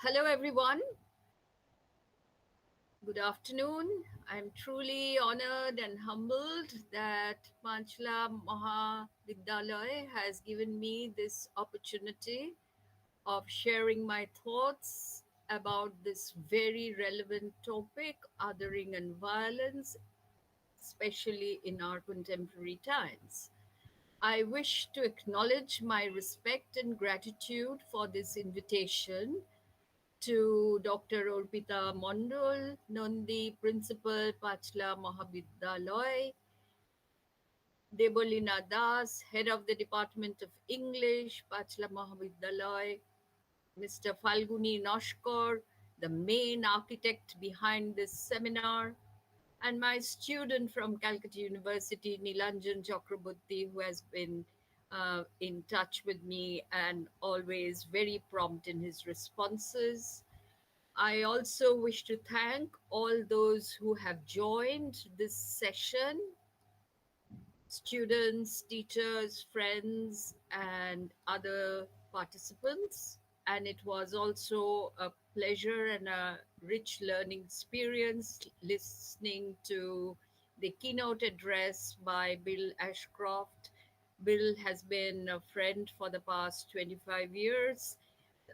Hello, everyone. Good afternoon. I'm truly honored and humbled that Panchla Mahavidyalaya has given me this opportunity of sharing my thoughts about this very relevant topic, othering and violence, especially in our contemporary times. I wish to acknowledge my respect and gratitude for this invitation to Dr. Orpita Mondol, Nandi Principal, Panchla Mahavidyalaya, Debolina Das, Head of the Department of English, Panchla Mahavidyalaya, Mr. Falguni Noshkor, the main architect behind this seminar, and my student from Calcutta University, Nilanjan Chakraborty, who has been in touch with me and always very prompt in his responses. I also wish to thank all those who have joined this session, students, teachers, friends, and other participants. And it was also a pleasure and a rich learning experience listening to the keynote address by Bill Ashcroft. Bill has been a friend for the past 25 years.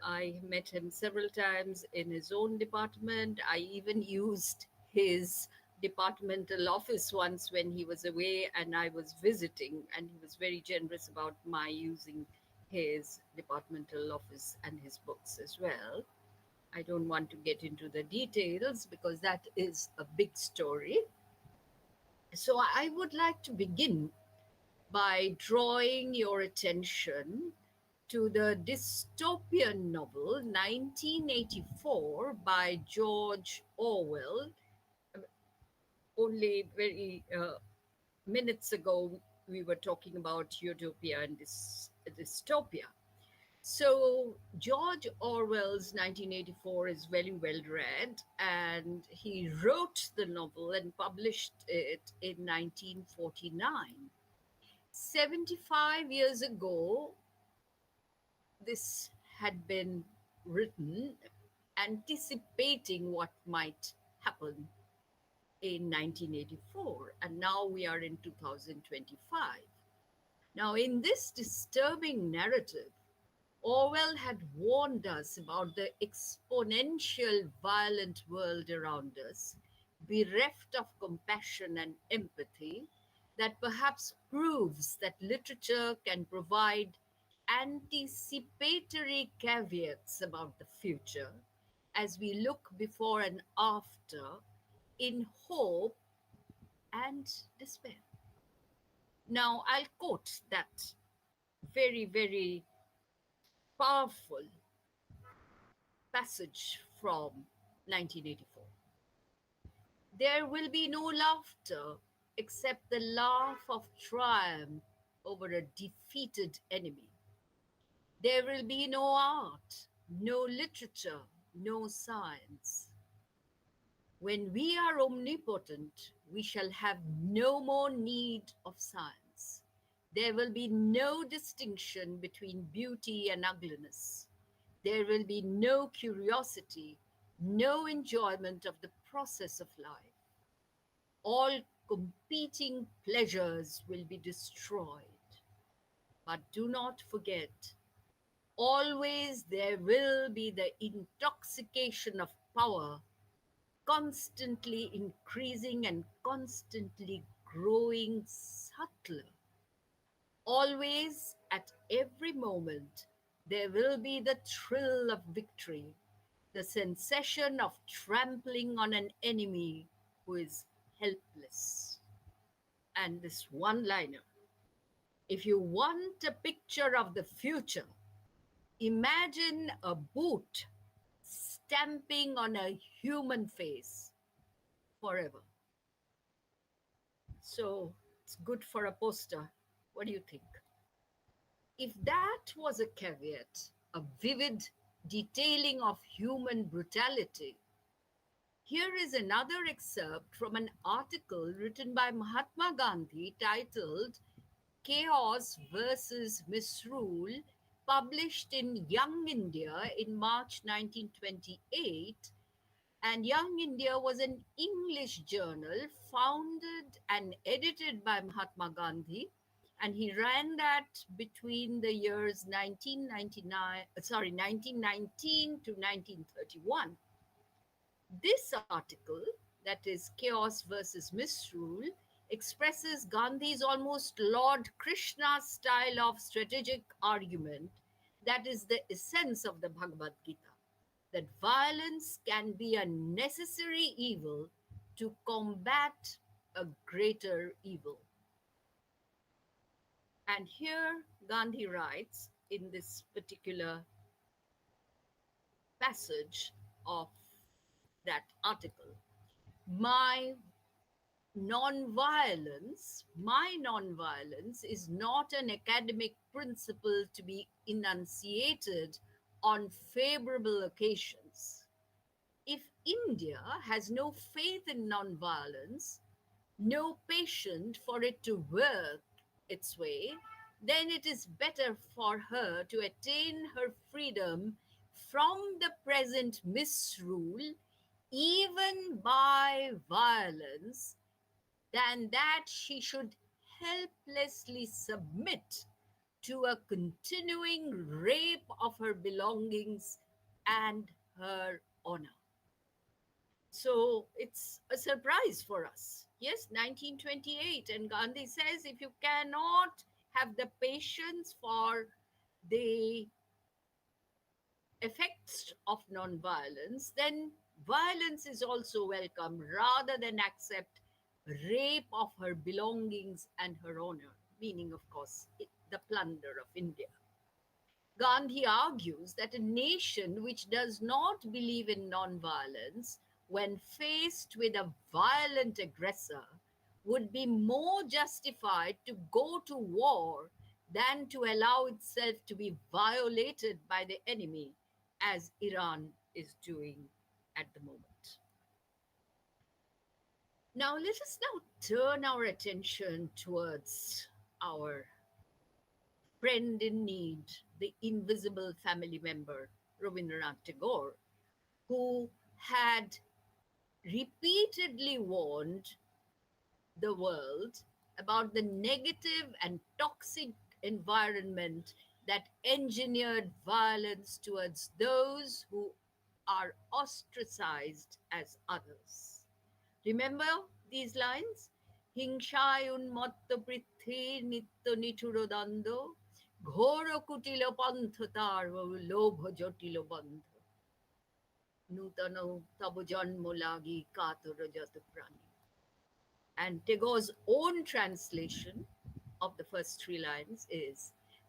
I met him several times in his own department. I even used his departmental office once when he was away and I was visiting, and he was very generous about my using his departmental office and his books as well. I don't want to get into the details because that is a big story. So I would like to begin by drawing your attention to the dystopian novel 1984 by George Orwell. Only very minutes ago, we were talking about utopia and dystopia. So, George Orwell's 1984 is very well read, and he wrote the novel and published it in 1949. 75 years ago, this had been written anticipating what might happen in 1984, and now we are in 2025. Now, in this disturbing narrative, Orwell had warned us about the exponential violent world around us, bereft of compassion and empathy, that perhaps proves that literature can provide anticipatory caveats about the future as we look before and after in hope and despair. Now, I'll quote that very, very powerful passage from 1984. There will be no laughter except the laugh of triumph over a defeated enemy. There will be no art, no literature, no science. When we are omnipotent, we shall have no more need of science. There will be no distinction between beauty and ugliness. There will be no curiosity, no enjoyment of the process of life. All competing pleasures will be destroyed. But do not forget, always there will be the intoxication of power, constantly increasing and constantly growing subtler. Always, at every moment, there will be the thrill of victory, the sensation of trampling on an enemy who is helpless. And this one liner: if you want a picture of the future, imagine a boot stamping on a human face forever. So it's good for a poster. What do you think? If that was a caveat, a vivid detailing of human brutality, here is another excerpt from an article written by Mahatma Gandhi titled Chaos versus Misrule published in Young India in March 1928. And Young India was an English journal founded and edited by Mahatma Gandhi. And he ran that between the years 1919 to 1931. This article, that is Chaos versus Misrule, expresses Gandhi's almost Lord Krishna style of strategic argument that is the essence of the Bhagavad Gita, that violence can be a necessary evil to combat a greater evil. And here Gandhi writes in this particular passage of that article, my nonviolence is not an academic principle to be enunciated on favorable occasions. If India has no faith in nonviolence, no patience for it to work its way, then it is better for her to attain her freedom from the present misrule, even by violence, than that she should helplessly submit to a continuing rape of her belongings and her honor. So it's a surprise for us. Yes, 1928, and Gandhi says if you cannot have the patience for the effects of non-violence, then violence is also welcome rather than accept rape of her belongings and her honor, meaning, of course, the plunder of India. Gandhi argues that a nation which does not believe in nonviolence, when faced with a violent aggressor, would be more justified to go to war than to allow itself to be violated by the enemy, as Iran is doing at the moment. Now, let us now turn our attention towards our friend in need, the invisible family member, Rabindranath Tagore, who had repeatedly warned the world about the negative and toxic environment that engineered violence towards those who are ostracized as others. Remember these lines? Hingshaয় উন্মত্ত পৃথ্বী নিত্য নিঠুর দ্বন্দ্ব ঘোর কুটিল পন্থ তার লোভ জটিল বন্ধ নূতন তব জন্ম লাগি কাতর যত প্রাণী. And Tagore's own translation of the first three lines is,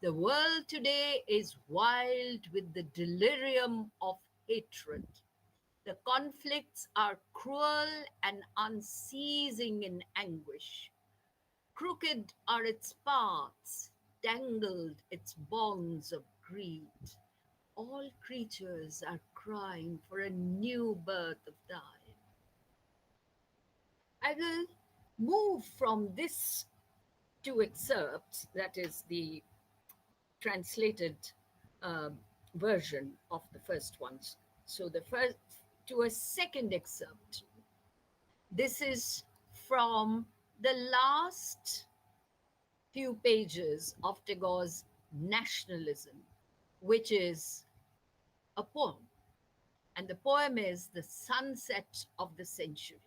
the world today is wild with the delirium of hatred. The conflicts are cruel and unceasing in anguish. Crooked are its paths, tangled its bonds of greed. All creatures are crying for a new birth of thine. I will move from this two excerpts, that is the translated version of the first ones. So the first to a second excerpt. This is from the last few pages of Tagore's Nationalism, which is a poem. And the poem is The Sunset of the Century.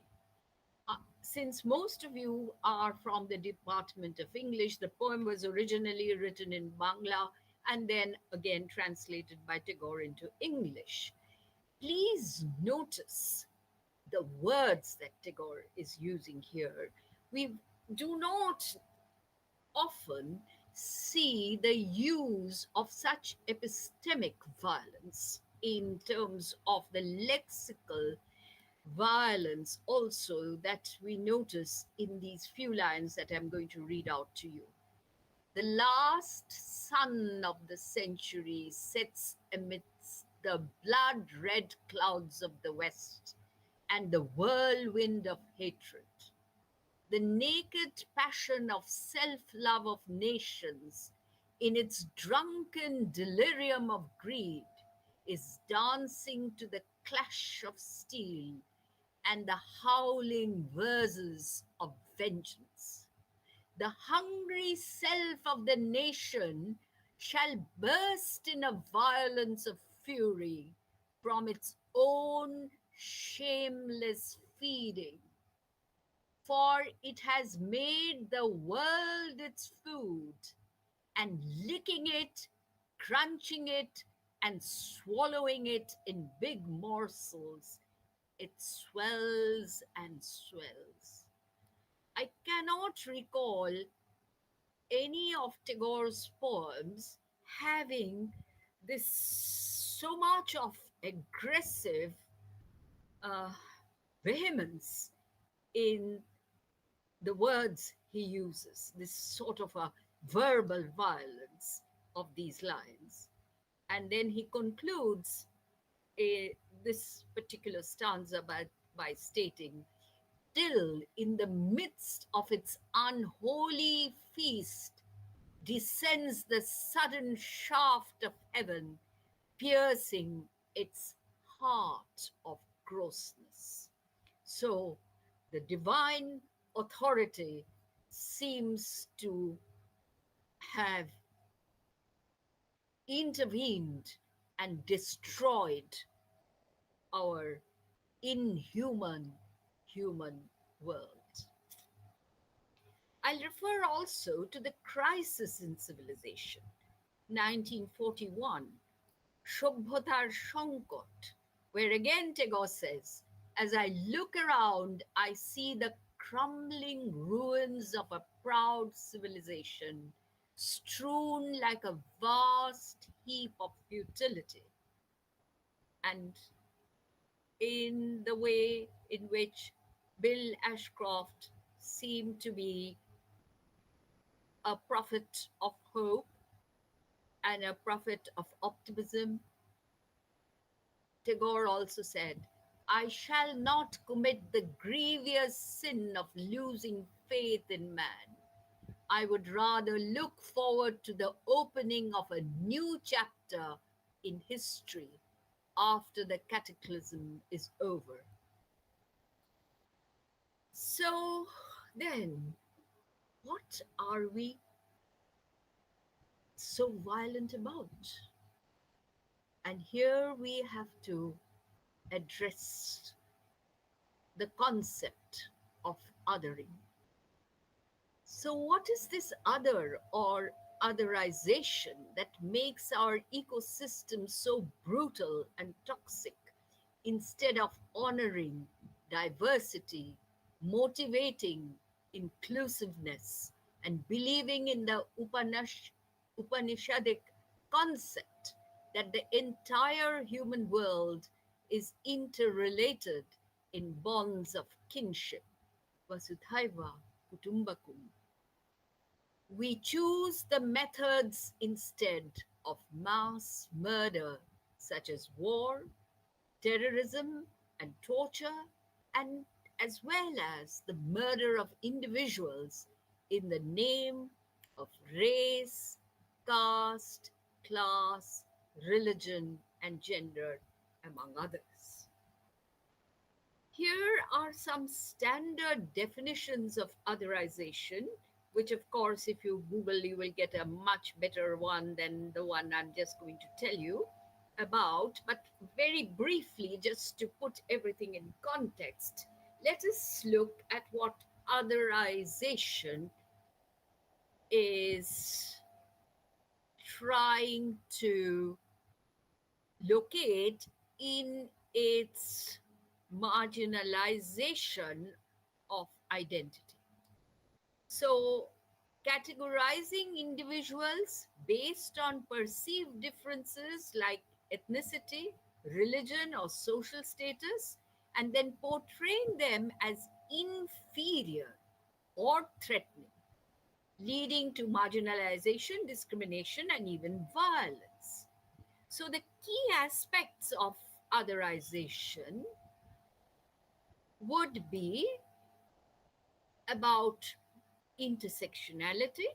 Since most of you are from the Department of English, the poem was originally written in Bangla and then again translated by Tagore into English. Please notice the words that Tagore is using here. We do not often see the use of such epistemic violence in terms of the lexical violence also that we notice in these few lines that I'm going to read out to you. The last sun of the century sets amidst the blood-red clouds of the west and the whirlwind of hatred. The naked passion of self-love of nations in its drunken delirium of greed, is dancing to the clash of steel and the howling verses of vengeance. The hungry self of the nation shall burst in a violence of fury from its own shameless feeding, for it has made the world its food, and licking it, crunching it, and swallowing it in big morsels, it swells and swells. I cannot recall any of Tagore's poems having this so much of aggressive uh, vehemence in the words he uses, this sort of a verbal violence of these lines. And then he concludes a, this particular stanza by stating, till in the midst of its unholy feast descends the sudden shaft of heaven, piercing its heart of grossness. So the divine authority seems to have intervened and destroyed our inhuman human world. I'll refer also to the crisis in civilization, 1941, Shobhotar Shankot, where again Tagore says, as I look around, I see the crumbling ruins of a proud civilization strewn like a vast heap of futility. And in the way in which Bill Ashcroft seemed to be a prophet of hope and a prophet of optimism, Tagore also said, I shall not commit the grievous sin of losing faith in man. I would rather look forward to the opening of a new chapter in history after the cataclysm is over. So then, what are we so violent about? And here we have to address the concept of othering. So, what is this other or otherization that makes our ecosystem so brutal and toxic instead of honoring diversity, motivating inclusiveness, and believing in the Upanishadic concept that the entire human world is interrelated in bonds of kinship? Vasudhaiva Kutumbakum. We choose the methods instead of mass murder, such as war, terrorism, and torture, and as well as the murder of individuals in the name of race, caste, class, religion, and gender, among others. Here are some standard definitions of otherization, which, of course, if you Google, you will get a much better one than the one I'm just going to tell you about. But very briefly, just to put everything in context, let us look at what otherization is trying to locate in its marginalization of identity. So, categorizing individuals based on perceived differences like ethnicity, religion, or social status, and then portraying them as inferior or threatening, leading to marginalization, discrimination, and even violence. So, the key aspects of otherization would be about intersectionality,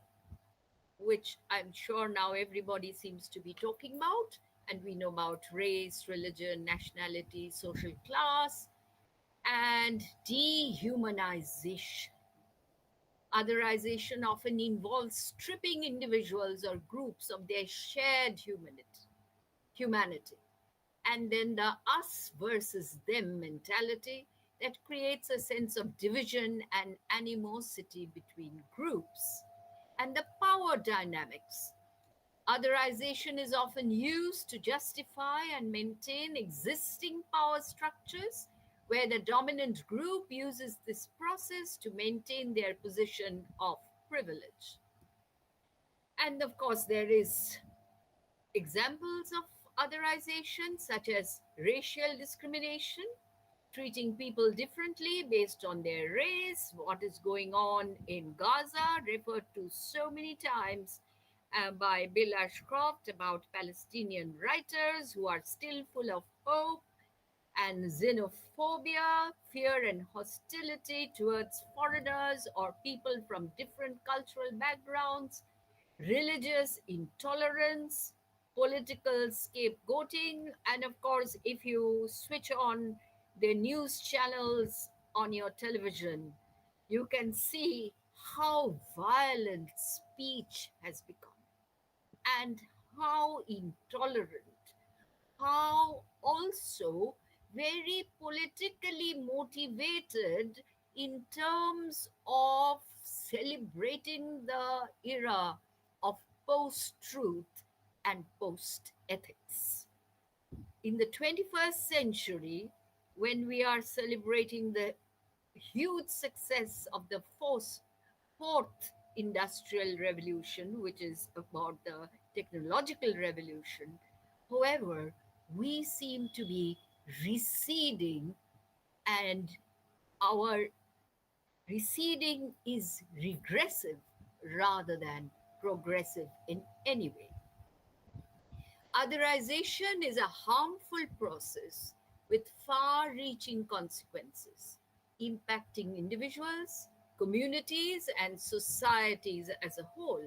which I'm sure now everybody seems to be talking about. And we know about race, religion, nationality, social class, and dehumanization. Otherization often involves stripping individuals or groups of their shared humanity. And then the us versus them mentality that creates a sense of division and animosity between groups. And the power dynamics. Otherization is often used to justify and maintain existing power structures where the dominant group uses this process to maintain their position of privilege. And of course, there is examples of otherization, such as racial discrimination, treating people differently based on their race, what is going on in Gaza, referred to so many times by Bill Ashcroft about Palestinian writers who are still full of hope, and xenophobia, fear and hostility towards foreigners or people from different cultural backgrounds, religious intolerance, political scapegoating, and of course, if you switch on the news channels on your television, you can see how violent speech has become and how intolerant, how also very politically motivated in terms of celebrating the era of post truth and post ethics. In the 21st century, when we are celebrating the huge success of the fourth industrial revolution, which is about the technological revolution. However, we seem to be receding, and our receding is regressive rather than progressive in any way. Otherization is a harmful process with far reaching consequences, impacting individuals, communities, and societies as a whole.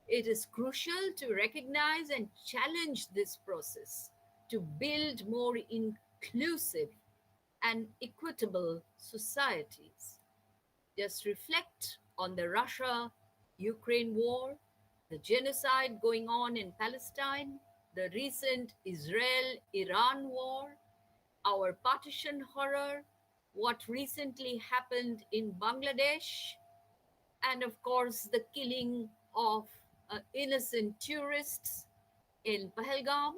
It is crucial to recognize and challenge this process to build more inclusive and equitable societies. Just reflect on the Russia Ukraine war, the genocide going on in Palestine, the recent Israel Iran war, our partition horror, what recently happened in Bangladesh, and of course, the killing of innocent tourists in Pahalgam.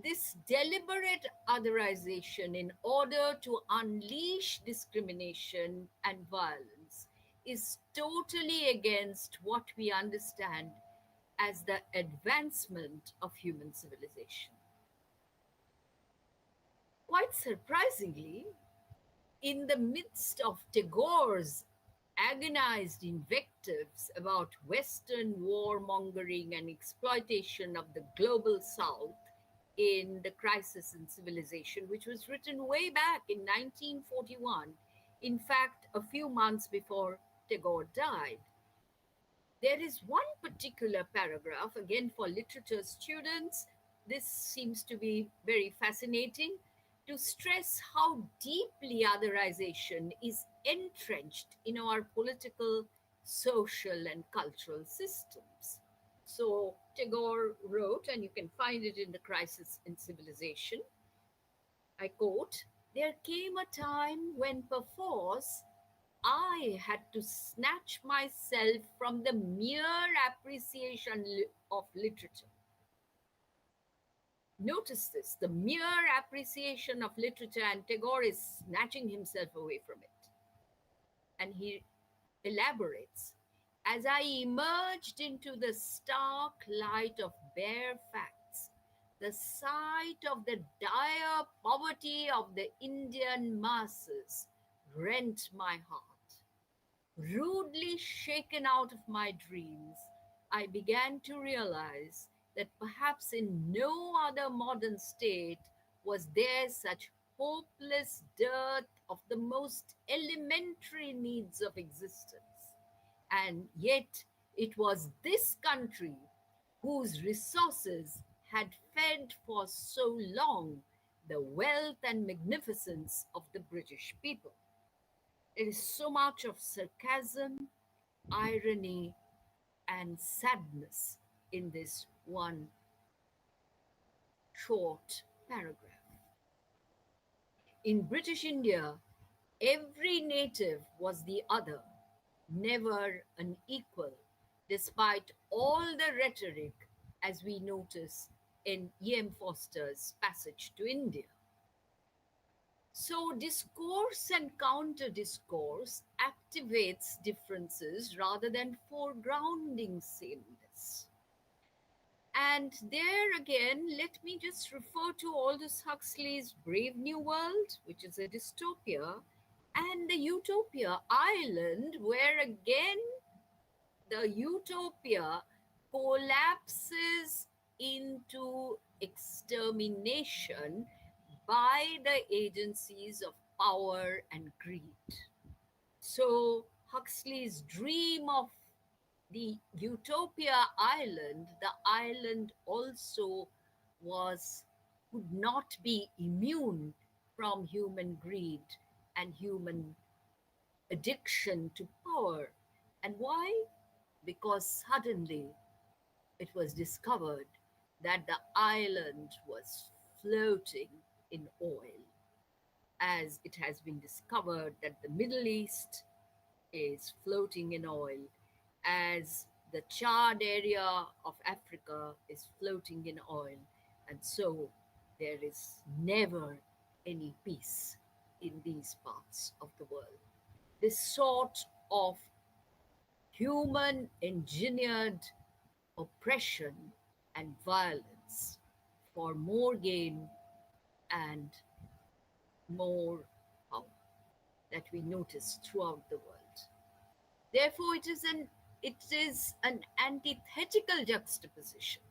This deliberate otherization in order to unleash discrimination and violence is totally against what we understand as the advancement of human civilization. Quite surprisingly, in the midst of Tagore's agonized invectives about Western warmongering and exploitation of the global South in The Crisis in Civilization, which was written way back in 1941, in fact, a few months before Tagore died, there is one particular paragraph, again for literature students. This seems to be very fascinating to stress how deeply otherization is entrenched in our political, social, and cultural systems. So Tagore wrote, and you can find it in The Crisis in Civilization. I quote, "There came a time when perforce I had to snatch myself from the mere appreciation of literature." Notice this, the mere appreciation of literature, and Tagore is snatching himself away from it. And he elaborates, "As I emerged into the stark light of bare facts, the sight of the dire poverty of the Indian masses rent my heart. Rudely shaken out of my dreams, I began to realize that perhaps in no other modern state was there such hopeless dearth of the most elementary needs of existence. And yet It was this country whose resources had fed for so long the wealth and magnificence of the British people. There is so much of sarcasm, irony, and sadness in this one short paragraph. In British India, every native was the other, never an equal, despite all the rhetoric, as we notice in E.M. Foster's Passage to India. So, discourse and counter discourse activates differences rather than foregrounding sameness. And there again, let me just refer to Aldous Huxley's Brave New World, which is a dystopia, and the Utopia Island, where again the utopia collapses into extermination by the agencies of power and greed. So, Huxley's dream of the Utopia Island, the island also was could not be immune from human greed and human addiction to power. And why? Because suddenly it was discovered that the island was floating in oil, as it has been discovered that the Middle East is floating in oil, as the charred area of Africa is floating in oil. And so there is never any peace in these parts of the world. This sort of human engineered oppression and violence for more gain and more power that we notice throughout the world. Therefore, it is an antithetical juxtaposition,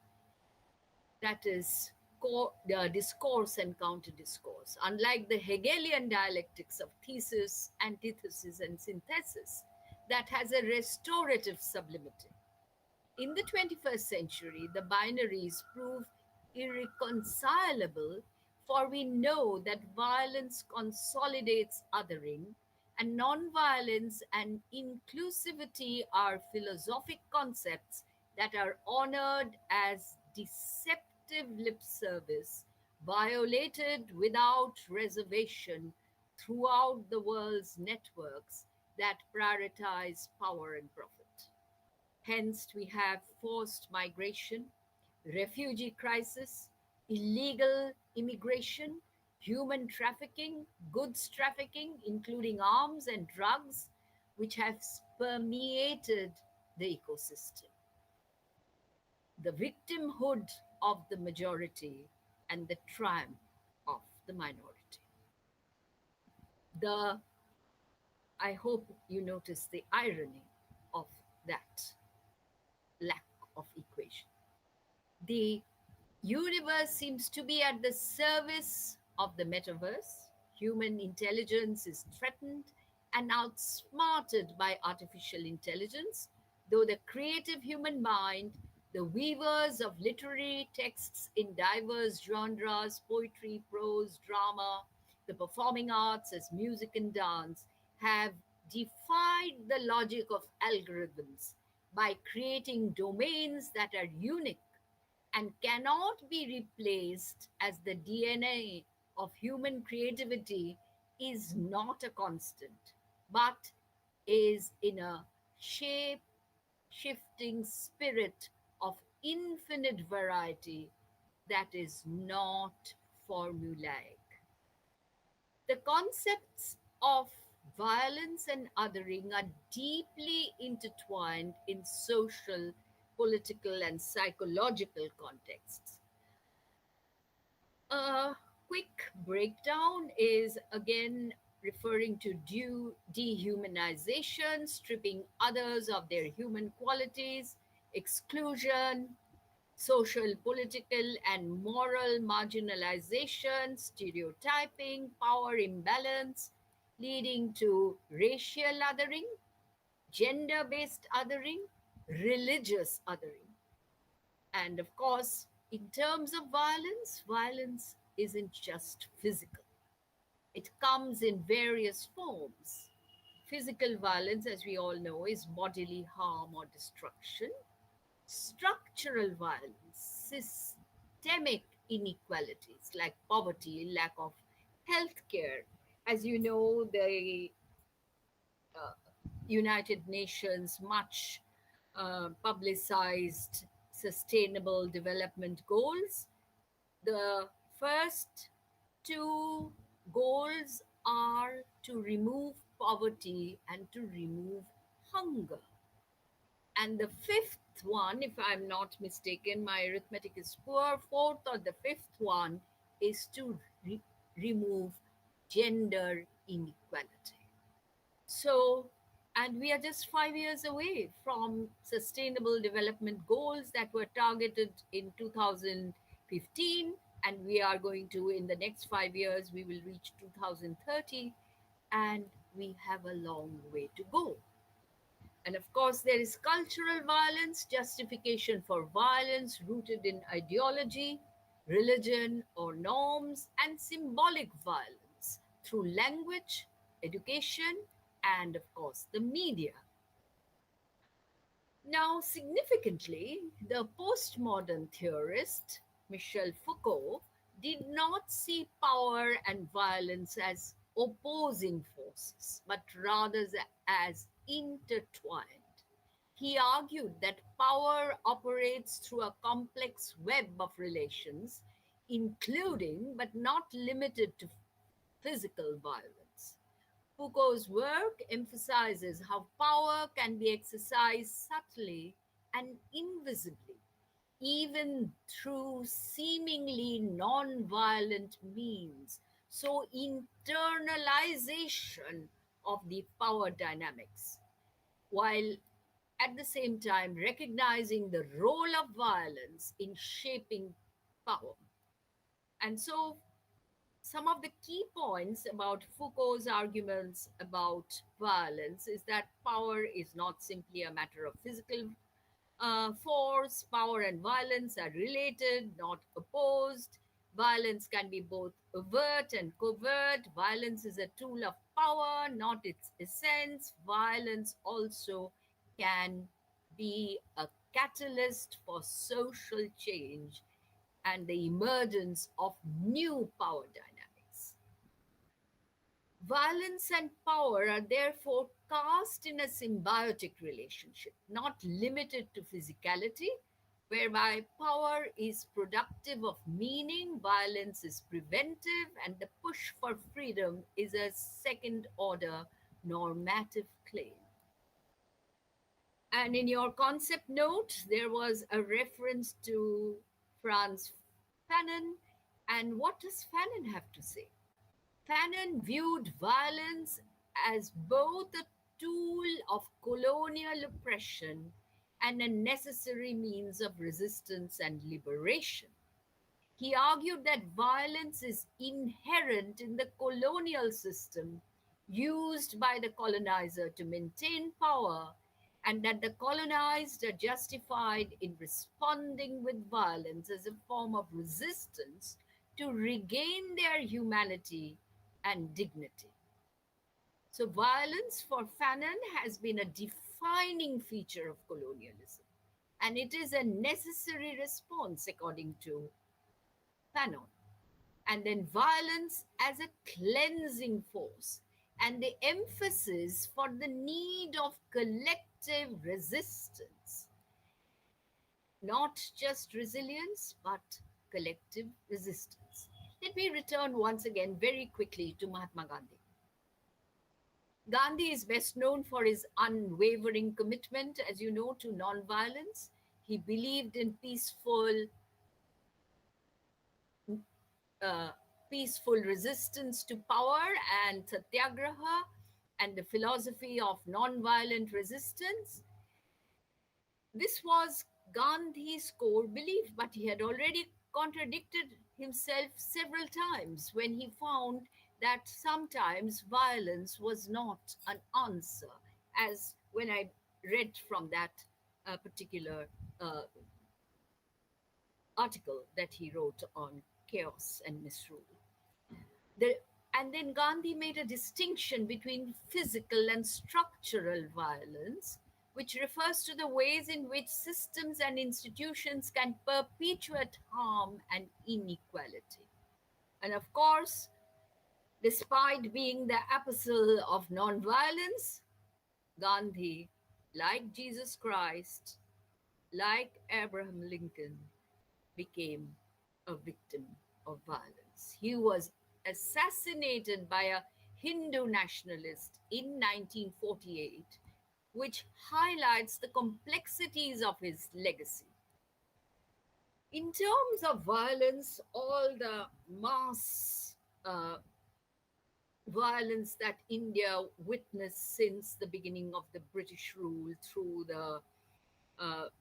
that is discourse and counter discourse. Unlike the Hegelian dialectics of thesis, antithesis, and synthesis, that has a restorative sublimity. In the 21st century, the binaries prove irreconcilable, for we know that violence consolidates othering, and nonviolence and inclusivity are philosophic concepts that are honored as deceptive lip service, violated without reservation throughout the world's networks that prioritize power and profit. Hence, we have forced migration, refugee crisis, illegal immigration, human trafficking, goods trafficking, including arms and drugs, which have permeated the ecosystem. The victimhood of the majority and the triumph of the minority. The I hope you notice the irony of that lack of equation. The universe seems to be at the service of the metaverse. Human intelligence is threatened and outsmarted by artificial intelligence, though the creative human mind, the weavers of literary texts in diverse genres, poetry, prose, drama, the performing arts as music and dance, have defied the logic of algorithms by creating domains that are unique and cannot be replaced, as the DNA of human creativity is not a constant, but is in a shape shifting spirit of infinite variety that is not formulaic. The concepts of violence and othering are deeply intertwined in social, political, and psychological contexts. A quick breakdown is again referring to dehumanization, stripping others of their human qualities, exclusion, social, political, and moral marginalization, stereotyping, power imbalance, leading to racial othering, gender based othering, religious othering. And of course, in terms of violence, violence isn't just physical, it comes in various forms. Physical violence, as we all know, is bodily harm or destruction. Structural violence, systemic inequalities like poverty, lack of health care. As you know, the uh, United Nations much publicized sustainable development goals. The first two goals are to remove poverty and to remove hunger. And the fifth one, if I'm not mistaken, my arithmetic is poor, fourth or the fifth one is to remove gender inequality. So, and we are just 5 years away from sustainable development goals that were targeted in 2015. And we are going to, in the next 5 years, we will reach 2030. And we have a long way to go. And of course, there is cultural violence, justification for violence rooted in ideology, religion, or norms, and symbolic violence through language, education, and of course, the media. Now, significantly, the postmodern theorist Michel Foucault did not see power and violence as opposing forces, but rather as intertwined. He argued that power operates through a complex web of relations, including but not limited to physical violence. Foucault's work emphasizes how power can be exercised subtly and invisibly, even through seemingly non-violent means. So, internalization of the power dynamics, while at the same time recognizing the role of violence in shaping power. And so, some of the key points about Foucault's arguments about violence is that power is not simply a matter of physical force. Power and violence are related, not opposed. Violence can be both overt and covert. Violence is a tool of power, not its essence. Violence also can be a catalyst for social change and the emergence of new power dynamics. Violence and power are therefore cast in a symbiotic relationship, not limited to physicality, whereby power is productive of meaning, violence is preventive, and the push for freedom is a second order normative claim. And in your concept note, there was a reference to Franz Fanon. And what does Fanon have to say? Fanon viewed violence as both a tool of colonial oppression and a necessary means of resistance and liberation. He argued that violence is inherent in the colonial system used by the colonizer to maintain power, and that the colonized are justified in responding with violence as a form of resistance to regain their humanity and dignity. So, violence for Fanon has been a defining feature of colonialism, and it is a necessary response, according to Fanon. And then violence as a cleansing force, and the emphasis for the need of collective resistance, not just resilience, but collective resistance. Let me return once again very quickly to Mahatma Gandhi. Gandhi is best known for his unwavering commitment, as you know, to nonviolence. He believed in uh, peaceful resistance to power and satyagraha and the philosophy of nonviolent resistance. This was Gandhi's core belief, but he had already contradicted himself several times when he found that sometimes violence was not an answer, as when I read from that particular uh, article that he wrote on chaos and misrule. The, and then Gandhi made a distinction between physical and structural violence, which refers to the ways in which systems and institutions can perpetuate harm and inequality. And of course, despite being the apostle of nonviolence, Gandhi, like Jesus Christ, like Abraham Lincoln, became a victim of violence. He was assassinated by a Hindu nationalist in 1948, which highlights the complexities of his legacy. In terms of violence, all the mass violence that India witnessed since the beginning of the British rule through the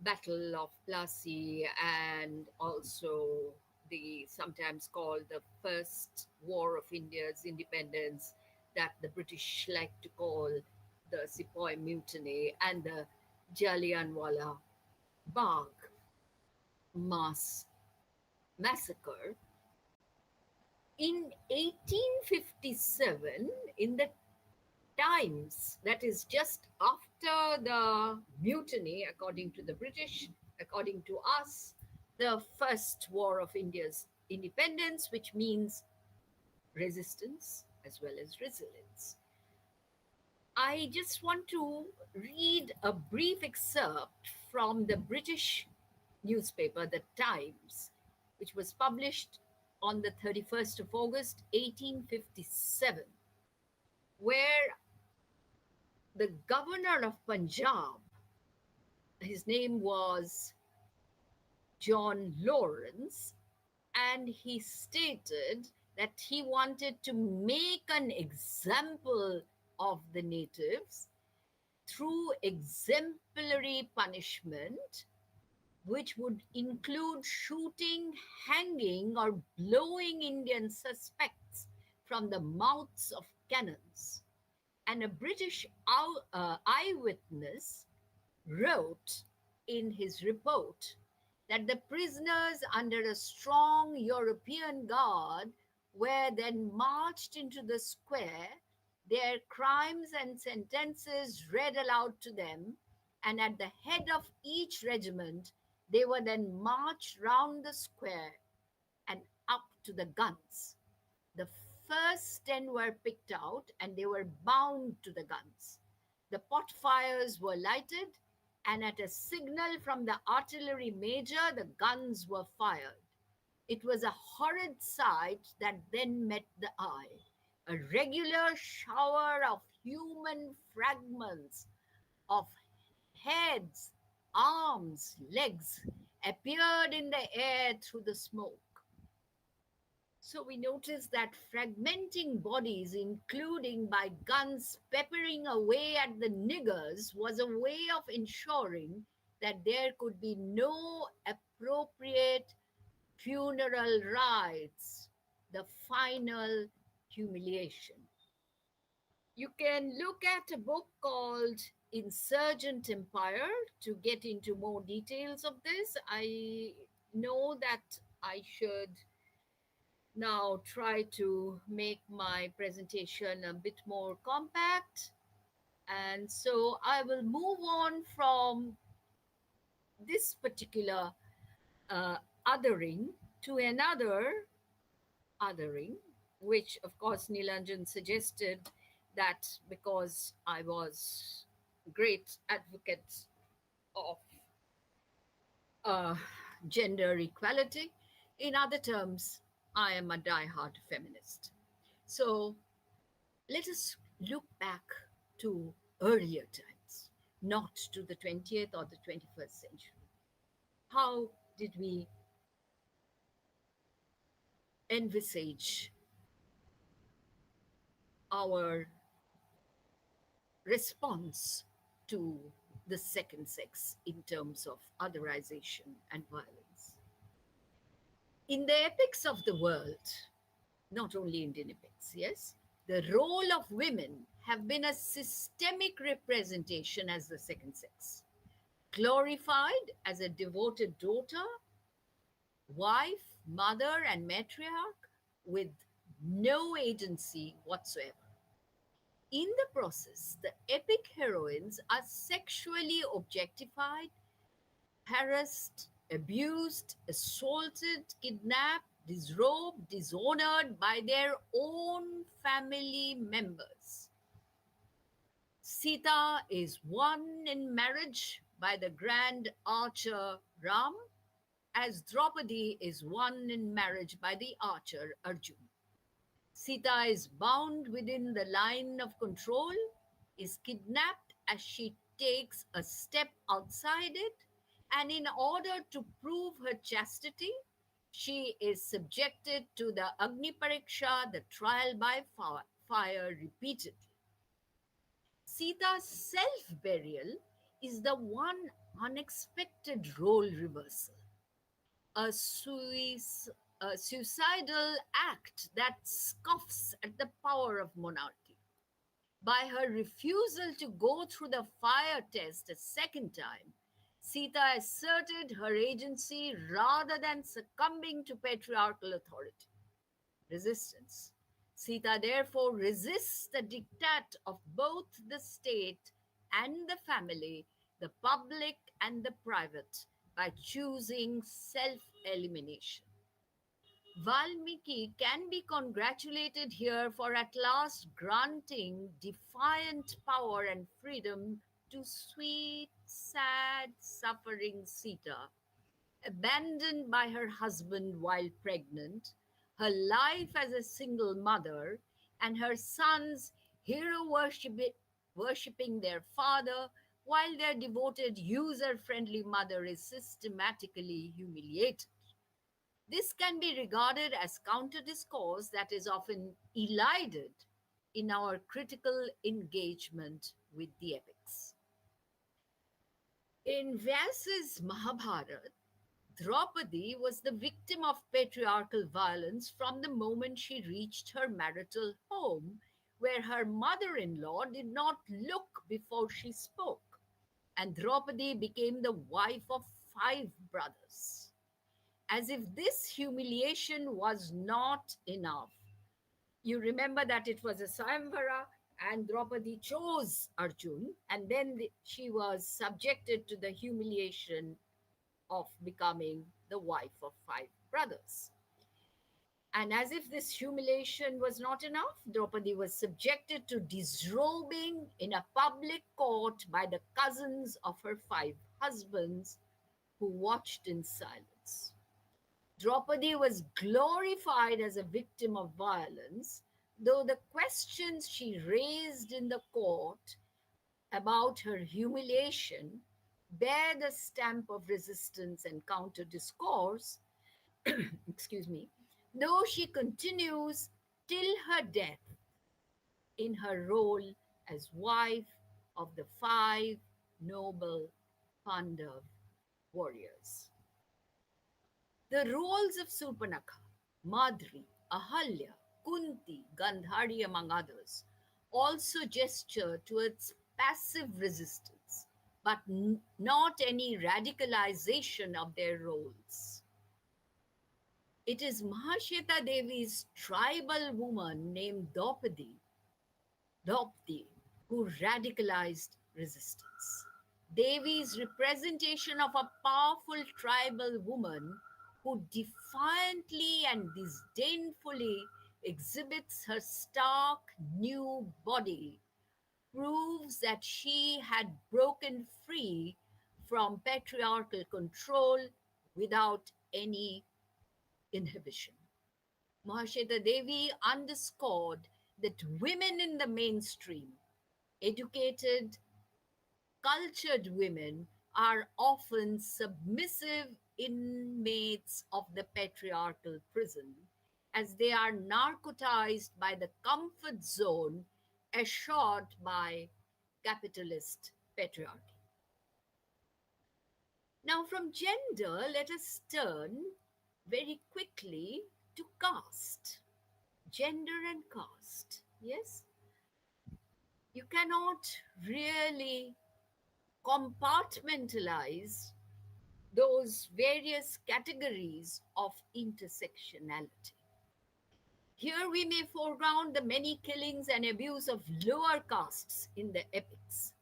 Battle of Plassey and also the sometimes called the First War of India's Independence, that the British like to call the Sepoy Mutiny, and the Jallianwala Bagh mass massacre. In 1857, in the times, that is just after the mutiny, according to the British, according to us, the first war of India's independence, which means resistance as well as resilience. I just want to read a brief excerpt from the British newspaper, The Times, which was published on the 31st of August, 1857, where the governor of Punjab, his name was John Lawrence, and he stated that he wanted to make an example of the natives through exemplary punishment, which would include shooting, hanging, or blowing Indian suspects from the mouths of cannons. And a British eyewitness wrote in his report that the prisoners under a strong European guard were then marched into the square, their crimes and sentences read aloud to them, and at the head of each regiment, they were then marched round the square and up to the guns. The first 10 were picked out and they were bound to the guns. The pot fires were lighted, and at a signal from the artillery major, the guns were fired. It was a horrid sight that then met the eye. A regular shower of human fragments, of heads, arms, legs, appeared in the air through the smoke. So we notice that fragmenting bodies, including by guns peppering away at the niggers, was a way of ensuring that there could be no appropriate funeral rites, the final humiliation. You can look at a book called Insurgent Empire to get into more details of this. I know that I should now try to make my presentation a bit more compact. And so I will move on from this particular uh, othering to another othering, which of course Nilanjan suggested that because I was a great advocate of uh, gender equality, in other terms, I am a die-hard feminist. So let us look back to earlier times, not to the 20th or the 21st century. How did we envisage our response to the second sex in terms of otherization and violence? In the epics of the world, not only Indian epics, yes, the role of women have been a systemic representation as the second sex. glorified as a devoted daughter, wife, mother, and matriarch with no agency whatsoever. In the process, the epic heroines are sexually objectified, harassed, abused, assaulted, kidnapped, disrobed, dishonored by their own family members. Sita is won in marriage by the grand archer Ram, as Draupadi is won in marriage by the archer Arjun. Sita is bound within the line of control, is kidnapped as she takes a step outside it, and in order to prove her chastity, she is subjected to the Agni Pariksha, the trial by fire, repeatedly. Sita's self burial is the one unexpected role reversal, a, a suicidal act that scoffs at the power of monarchy. By her refusal to go through the fire test a second time, Sita asserted her agency rather than succumbing to patriarchal authority. Resistance. Sita therefore resists the diktat of both the state and the family, the public and the private, by choosing self elimination. Valmiki can be congratulated here for at last granting defiant power and freedom to sweet, sad, suffering Sita, abandoned by her husband while pregnant, her life as a single mother, and her sons hero worshipping their father while their devoted user friendly mother is systematically humiliated. This can be regarded as counter discourse that is often elided in our critical engagement with the epics. In Vyas's Mahabharata, Draupadi was the victim of patriarchal violence from the moment she reached her marital home, where her mother in law did not look before she spoke, and Draupadi became the wife of five brothers. As if this humiliation was not enough. You remember that it was a Sayamvara and Draupadi chose Arjun, and then she was subjected to the humiliation of becoming the wife of five brothers. And as if this humiliation was not enough, Draupadi was subjected to disrobing in a public court by the cousins of her five husbands who watched in silence. Draupadi was glorified as a victim of violence, though the questions she raised in the court about her humiliation bear the stamp of resistance and counter discourse, excuse me, though she continues till her death in her role as wife of the five noble Pandav warriors. The roles of Surpanakha, Madri, Ahalya, Kunti, Gandhari, among others, also gesture towards passive resistance, but not any radicalization of their roles. It is Mahashweta Devi's tribal woman named Dopti, who radicalized resistance. Devi's representation of a powerful tribal woman who defiantly and disdainfully exhibits her stark new body proves that she had broken free from patriarchal control without any inhibition. Mahashweta Devi underscored that women in the mainstream, educated, cultured women, are often submissive inmates of the patriarchal prison, as they are narcotized by the comfort zone assured by capitalist patriarchy. Now, from gender, let us turn very quickly to caste. Gender and caste. Yes? You cannot really compartmentalize those various categories of intersectionality. Here we may foreground the many killings and abuse of lower castes in the epics.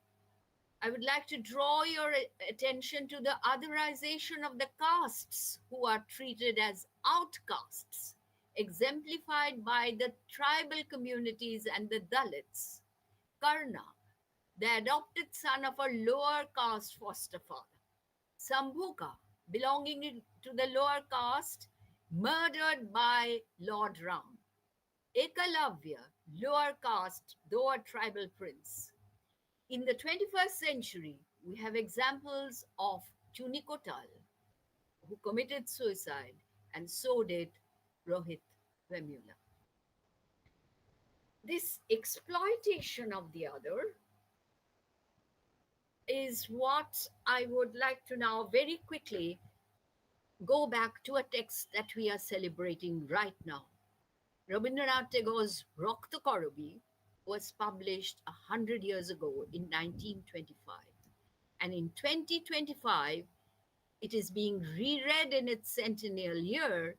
I would like to draw your attention to the otherization of the castes who are treated as outcasts, exemplified by the tribal communities and the Dalits. Karna, the adopted son of a lower caste foster father. Sambhuka, belonging to the lower caste, murdered by Lord Ram. Ekalavya, lower caste, though a tribal prince. In the 21st century, we have examples of Chunikotal, who committed suicide, and so did Rohit Vemula. This exploitation of the other is what I would like to now very quickly go back to a text that we are celebrating right now. Rabindranath Tagore's Rakta Korobi was published 100 years ago in 1925. And in 2025, it is being reread in its centennial year,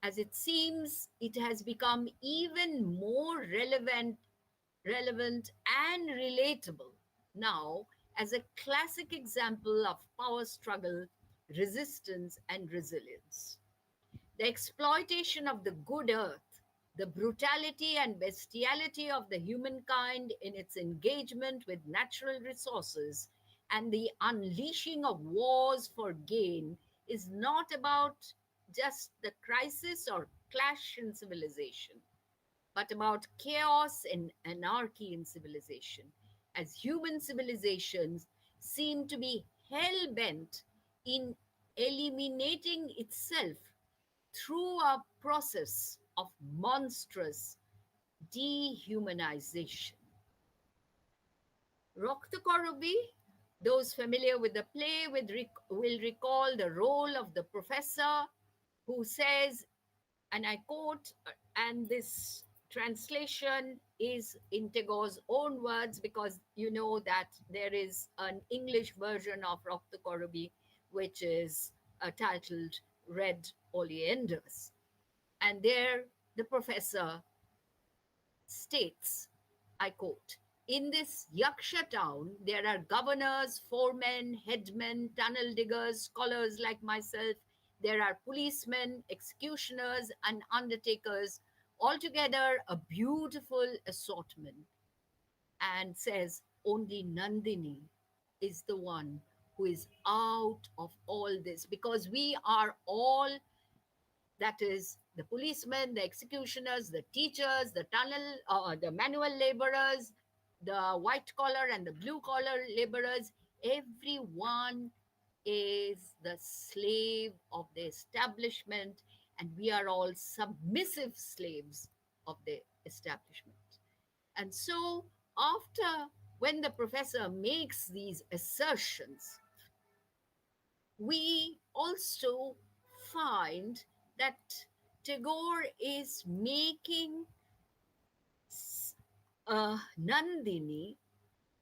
as it seems it has become even more relevant and relatable now as a classic example of power struggle, resistance, and resilience. The exploitation of the good earth, the brutality and bestiality of the humankind in its engagement with natural resources, and the unleashing of wars for gain is not about just the crisis or clash in civilization, but about chaos and anarchy in civilization, as human civilizations seem to be hell bent in eliminating itself through a process of monstrous dehumanization. Rakta Korobi, those familiar with the play will recall the role of the professor who says, and I quote, and this translation is in Tagore's own words because you know that there is an English version of Rakta Korobi which is titled Red Oleanders. And there the professor states, I quote, in this Yaksha town, there are governors, foremen, headmen, tunnel diggers, scholars like myself. There are policemen, executioners, and undertakers, altogether a beautiful assortment. And says, only Nandini is the one who is out of all this because we are all, that is the policemen, the executioners, the teachers, the the manual laborers, the white collar and the blue collar laborers, everyone is the slave of the establishment, and we are all submissive slaves of the establishment. And so, after when the professor makes these assertions, we also find that Tagore is making Nandini,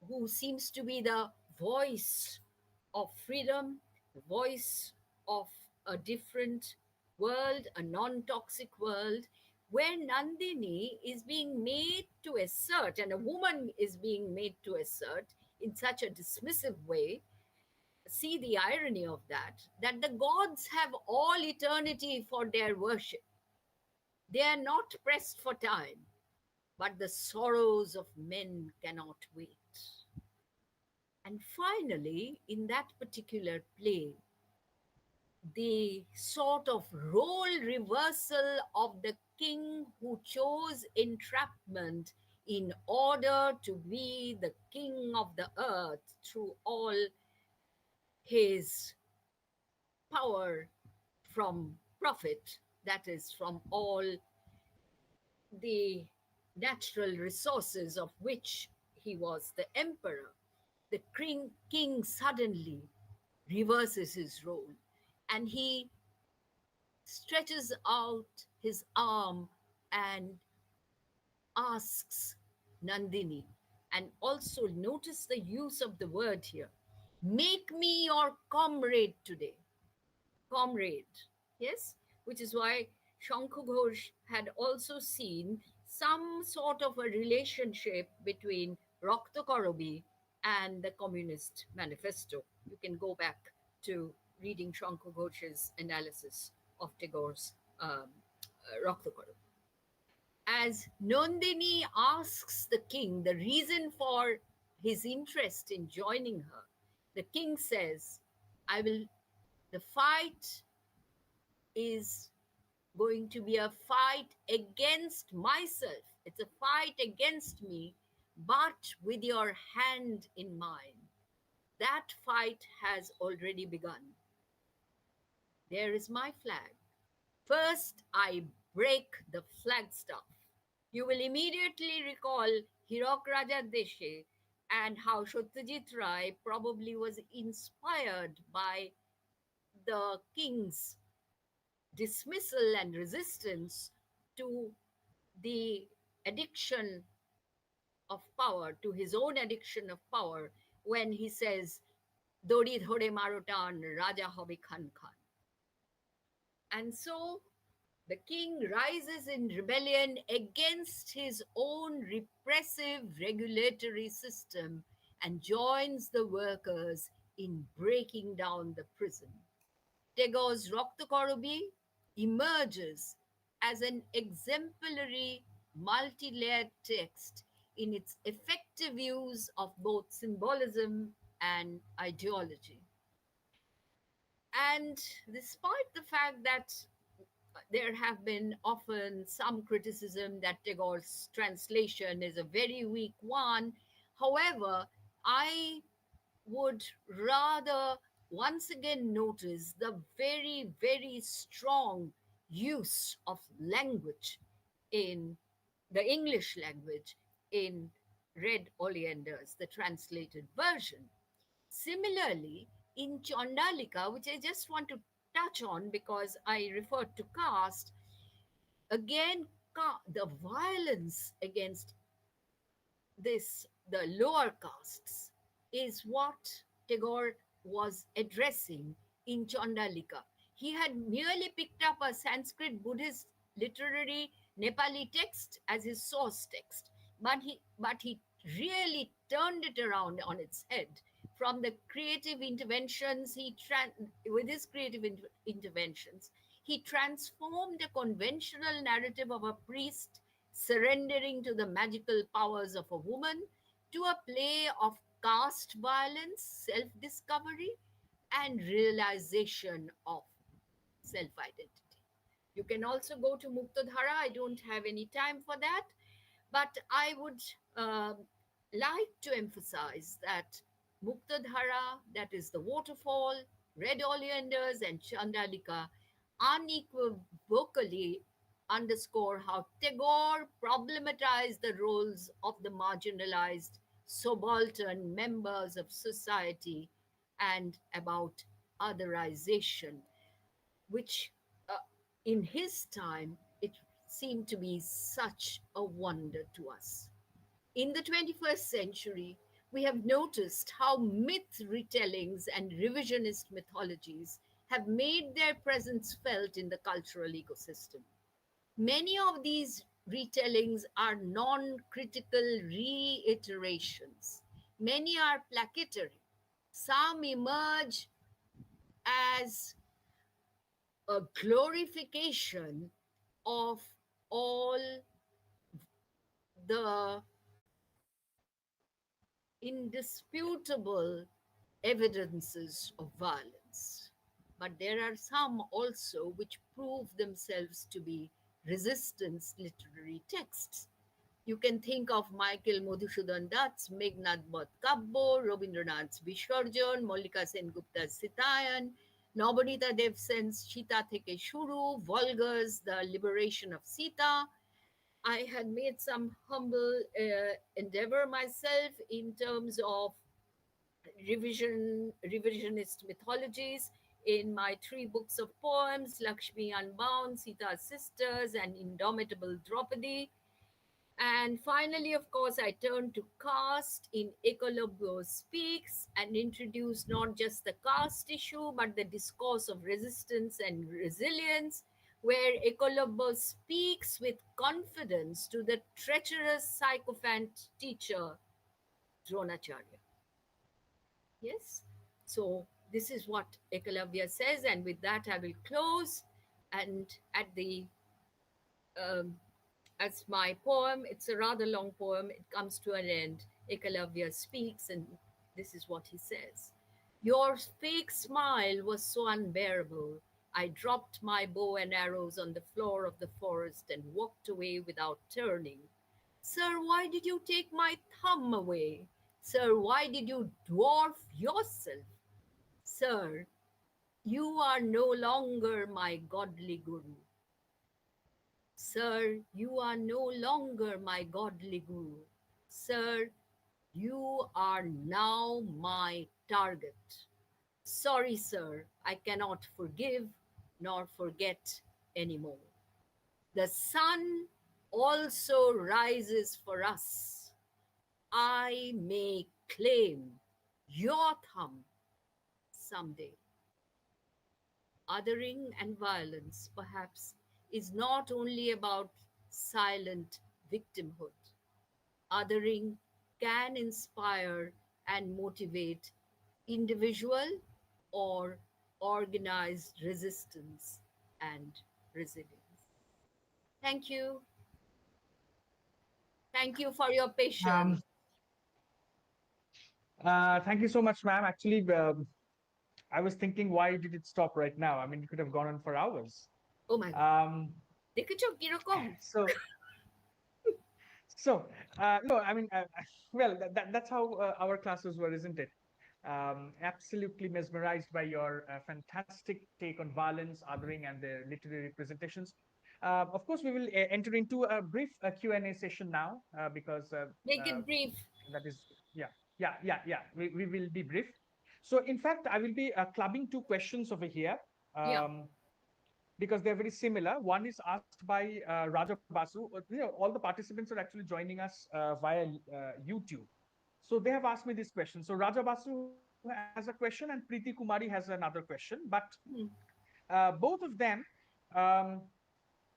who seems to be the voice of freedom, the voice of a different world, a non toxic world, where Nandini is being made to assert, and a woman is being made to assert in such a dismissive way. See the irony of that the gods have all eternity for their worship. They are not pressed for time, but the sorrows of men cannot wait. And finally, in that particular play, the sort of role reversal of the king who chose entrapment in order to be the king of the earth through all his power from profit, that is, from all the natural resources of which he was the emperor. The king suddenly reverses his role and he stretches out his arm and asks Nandini. And also notice the use of the word here. Make me your comrade today. Comrade, yes, which is why Shankhu Ghosh had also seen some sort of a relationship between Rakta Korobi and the Communist Manifesto. You can go back to reading Shankhu Ghosh's analysis of Tagore's Rakta Korobi. As Nandini asks the king the reason for his interest in joining her, the king says, I will, the fight is going to be a fight against myself. It's a fight against me, but with your hand in mine. That fight has already begun. There is my flag. First, I break the flagstaff. You will immediately recall Hirok Raja Deshe and how Satyajit Ray probably was inspired by the king's dismissal and resistance to the addiction of power, to his own addiction of power, when he says, Dori dhore marotan, Raja hobe Khan Khan. And so the king rises in rebellion against his own repressive regulatory system and joins the workers in breaking down the prison. Tagore's Raktakarobi emerges as an exemplary multi-layered text in its effective use of both symbolism and ideology. And despite the fact that there have been often some criticism that Tagore's translation is a very weak one, however, I would rather once again notice the very, very strong use of language in the English language in Red Oleanders, the translated version. Similarly, in Chandalika, which I just want to touch on because I referred to caste, again, the violence against the lower castes, is what Tagore was addressing in Chandalika. He had merely picked up a Sanskrit Buddhist literary Nepali text as his source text, but he really turned it around on its head. From the creative interventions, with his creative interventions, he transformed a conventional narrative of a priest surrendering to the magical powers of a woman to a play of caste violence, self discovery, and realization of self identity. You can also go to Muktadhara. I don't have any time for that, but I would like to emphasize that Muktadhara, that is the waterfall, Red Oleanders, and Chandalika, unequivocally underscore how Tagore problematized the roles of the marginalized, subaltern members of society and about otherization, which in his time it seemed to be such a wonder to us. In the 21st century, we have noticed how myth retellings and revisionist mythologies have made their presence felt in the cultural ecosystem. Many of these retellings are non critical reiterations, many are placatory. Some emerge as a glorification of all the indisputable evidences of violence. But there are some also which prove themselves to be resistance literary texts. You can think of Michael Madhusudan Dutt's Meghnad Bad Kabbo, Rabindranath's Visarjan, Mallika Sengupta's Sitayan, Nabanita Dev Sen's Sita Theke Shuru, Volgar's The Liberation of Sita. I had made some humble endeavor myself in terms of revisionist mythologies in my three books of poems, Lakshmi Unbound, Sita's Sisters, and Indomitable Draupadi. And finally, of course, I turned to caste in Ecolobos Speaks and introduced not just the caste issue, but the discourse of resistance and resilience, where Ecolobos speaks with confidence to the treacherous sycophant teacher, Dronacharya. Yes? So, this is what Ekalavya says, and with that, I will close. And at the um, as my poem. It's a rather long poem. It comes to an end. Ekalavya speaks, and this is what he says. Your fake smile was so unbearable. I dropped my bow and arrows on the floor of the forest and walked away without turning. Sir, why did you take my thumb away? Sir, why did you dwarf yourself? Sir, you are no longer my godly guru. Sir, you are no longer my godly guru. Sir, you are now my target. Sorry, sir, I cannot forgive nor forget anymore. The sun also rises for us. I may claim your thumb someday. Othering and violence, perhaps, is not only about silent victimhood. Othering can inspire and motivate individual or organized resistance and resilience. Thank you. Thank you for your patience. Um, Thank you so much, ma'am. Actually, I was thinking, why did it stop right now? I mean, it could have gone on for hours. Oh my God. Um, দেখেছো কিরকম? so, no, I mean, well, that's how our classes were, isn't it? Absolutely mesmerized by your fantastic take on violence, othering, and their literary representations. Of course, we will enter into a brief Q&A session now because Make uh, it brief. that is, yeah. We will be brief. So, in fact, I will be clubbing two questions over here. Yeah. Because they're very similar. One is asked by Raja Basu. All the participants are actually joining us via YouTube. So they have asked me this question. So Raja Basu has a question and Preeti Kumari has another question. But Hmm. both of them um,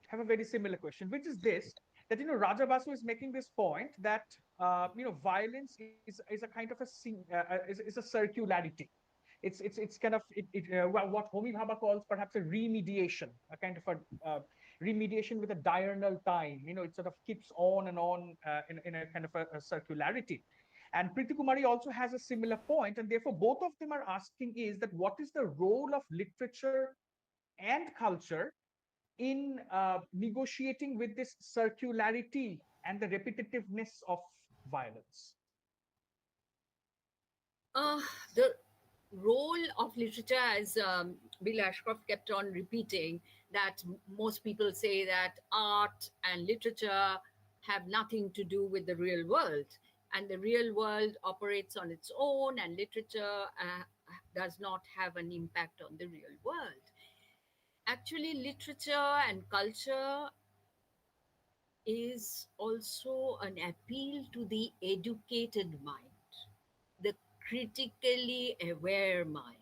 have a very similar question, which is this: that Raja Basu is making this point that violence is a kind of is a circularity. It's kind of what Homi Bhabha calls perhaps a remediation, a kind of a remediation with a diurnal time. It sort of keeps on and on in a kind of a circularity. And Preeti Kumari also has a similar point, and therefore both of them are asking is that what is the role of literature and culture in negotiating with this circularity and the repetitiveness of violence? Uh, the role of literature, as Bill Ashcroft kept on repeating, that most people say that art and literature have nothing to do with the real world, and the real world operates on its own, and literature does not have an impact on the real world. Actually, literature and culture is also an appeal to the educated mind, the critically aware mind.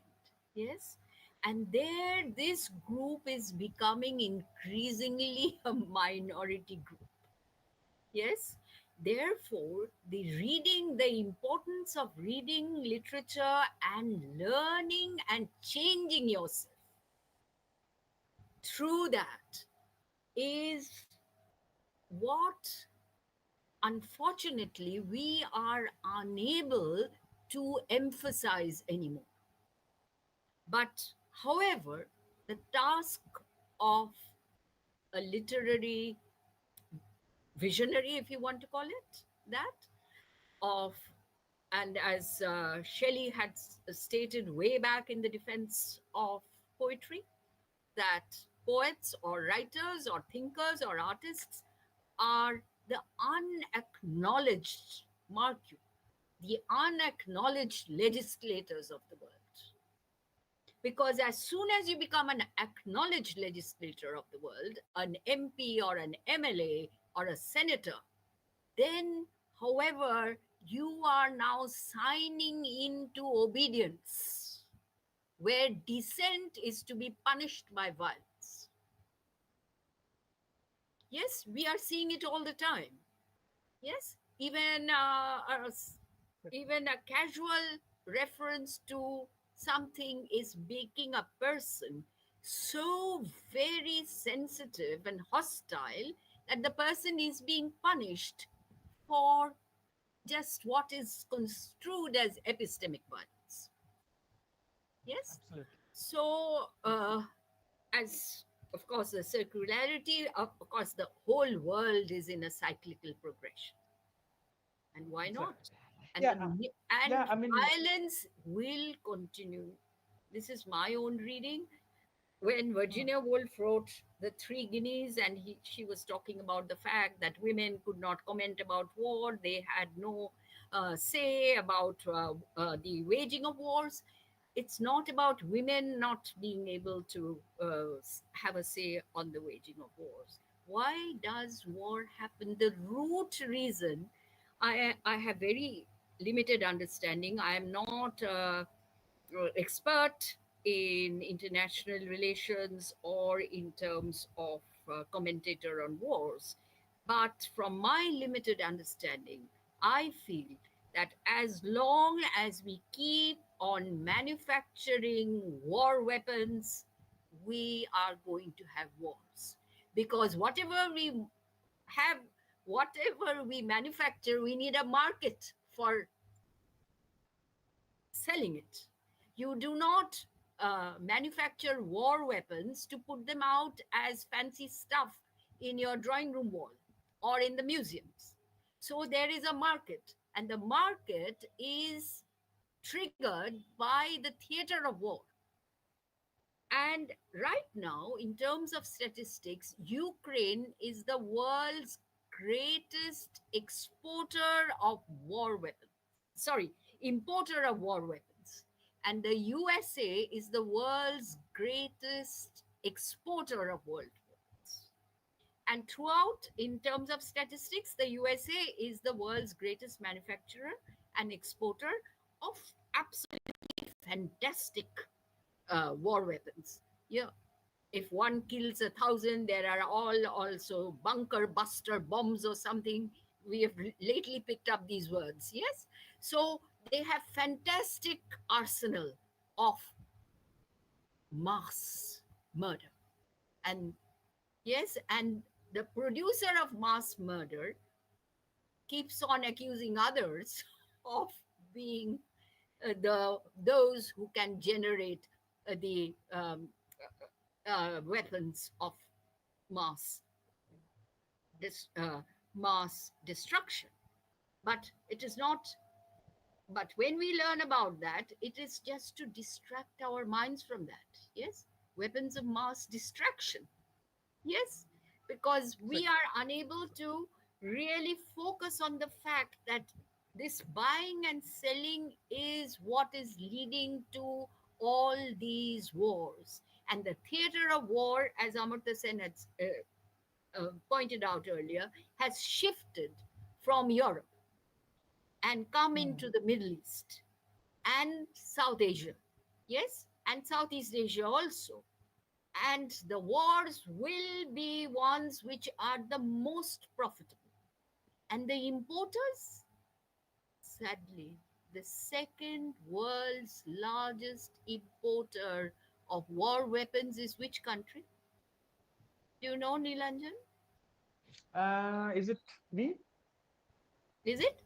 Yes. And there, this group is becoming increasingly a minority group. Yes. Therefore, the importance of reading literature and learning and changing yourself through that is what unfortunately we are unable to emphasize anymore. But, however, the task of a literary visionary, if you want to call it that, of and as Shelley had stated way back in the defense of poetry, that poets or writers or thinkers or artists are the unacknowledged, mark you, the unacknowledged legislators of the world. Because as soon as you become an acknowledged legislator of the world, an MP or an MLA or a senator, Then, however, you are now signing into obedience, where dissent is to be punished by violence. Yes, we are seeing it all the time. Yes, even a casual reference to something is making a person so very sensitive and hostile that the person is being punished for just what is construed as epistemic violence. Yes. Absolutely. So, as of course, the circularity, of course, the whole world is in a cyclical progression. And why not? Exactly. And Yeah. Yeah. and I mean, violence will continue. This is my own reading. When mm, Virginia Woolf wrote The Three Guineas, and she was talking about the fact that women could not comment about war, they had no say about the waging of wars. It's not about women not being able to have a say on the waging of wars. Why does war happen? The root reason, I have very limited understanding. I am not expert in international relations or in terms of commentator on wars. But from my limited understanding, I feel that as long as we keep on manufacturing war weapons, we are going to have wars. Because have, whatever we manufacture, we need a market for selling it. You do not manufacture war weapons to put them out as fancy stuff in your drawing room wall or in the museums. So there is a market, and the market is triggered by the theater of war. And right now, in terms of statistics, Ukraine is the world's greatest exporter of war weapons. Sorry, importer of war weapons. And the USA is the world's greatest exporter of world weapons. And throughout, in terms of statistics, the USA is the world's greatest manufacturer and exporter of absolutely fantastic war weapons. Yeah, if one kills 1,000, there are all also bunker buster bombs or something. We have lately picked up these words. Yes, so they have fantastic arsenal of mass murder, and yes, and the producer of mass murder keeps on accusing others of being those who can generate the weapons of mass dis, uh, mass destruction. But it is not. But when we learn about that, it is just to distract our minds from that. Yes, weapons of mass destruction. Yes, because we exactly. are unable to really focus on the fact that this buying and selling is what is leading to all these wars. And the theater of war, as Amartya Sen had pointed out earlier, has shifted from Europe and come Mm, into the Middle East and South Asia. Yes, and Southeast Asia also. And the wars will be ones which are the most profitable. And the importers, sadly, the second world's largest importer of war weapons is which country? Do you know, Nilanjan? is it we? Is it?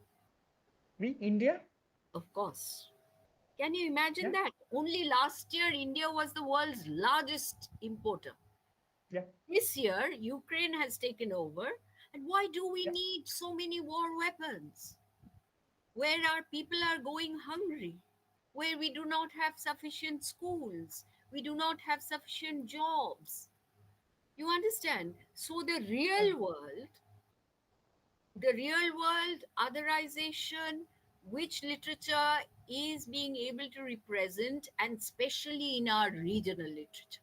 We, India? Of course. Can you imagine Yeah. that? Only last year, India was the world's largest importer. Yeah. This year, Ukraine has taken over. And why do we Yeah. need so many war weapons? Where our people are going hungry, where we do not have sufficient schools, we do not have sufficient jobs. You understand? So Yeah. the real world otherization, which literature is being able to represent, and especially in our regional literature.